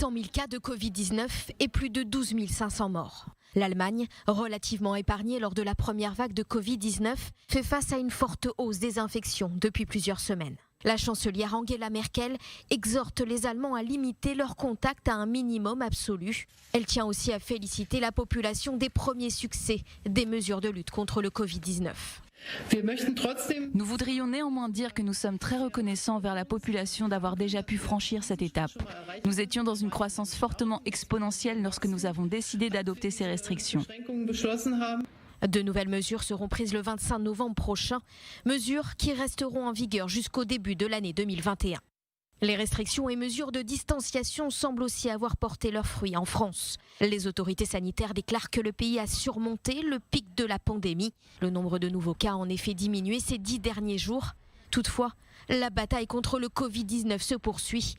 800 000 cas de Covid-19 et plus de 12 500 morts. L'Allemagne, relativement épargnée lors de la première vague de Covid-19, fait face à une forte hausse des infections depuis plusieurs semaines. La chancelière Angela Merkel exhorte les Allemands à limiter leurs contacts à un minimum absolu. Elle tient aussi à féliciter la population des premiers succès des mesures de lutte contre le Covid-19. Nous voudrions néanmoins dire que nous sommes très reconnaissants envers la population d'avoir déjà pu franchir cette étape. Nous étions dans une croissance fortement exponentielle lorsque nous avons décidé d'adopter ces restrictions. De nouvelles mesures seront prises le 25 novembre prochain, mesures qui resteront en vigueur jusqu'au début de l'année 2021. Les restrictions et mesures de distanciation semblent aussi avoir porté leurs fruits en France. Les autorités sanitaires déclarent que le pays a surmonté le pic de la pandémie. Le nombre de nouveaux cas a en effet diminué ces 10 derniers jours. Toutefois, la bataille contre le Covid-19 se poursuit.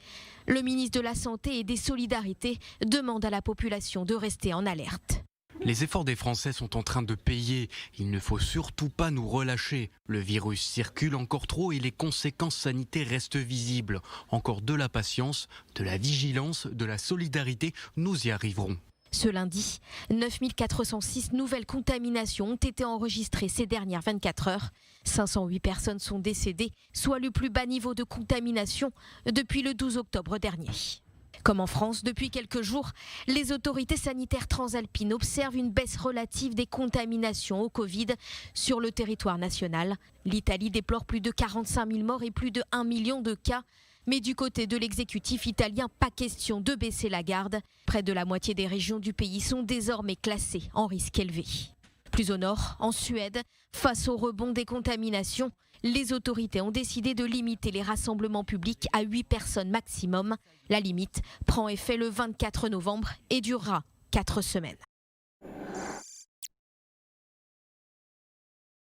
Le ministre de la Santé et des Solidarités demande à la population de rester en alerte. Les efforts des Français sont en train de payer. Il ne faut surtout pas nous relâcher. Le virus circule encore trop et les conséquences sanitaires restent visibles. Encore de la patience, de la vigilance, de la solidarité, nous y arriverons. Ce lundi, 9 406 nouvelles contaminations ont été enregistrées ces dernières 24 heures. 508 personnes sont décédées, soit le plus bas niveau de contamination depuis le 12 octobre dernier. Comme en France, depuis quelques jours, les autorités sanitaires transalpines observent une baisse relative des contaminations au Covid sur le territoire national. L'Italie déplore plus de 45 000 morts et plus de 1 million de cas. Mais du côté de l'exécutif italien, pas question de baisser la garde. Près de la moitié des régions du pays sont désormais classées en risque élevé. Plus au nord, en Suède, face au rebond des contaminations, les autorités ont décidé de limiter les rassemblements publics à 8 personnes maximum. La limite prend effet le 24 novembre et durera 4 semaines.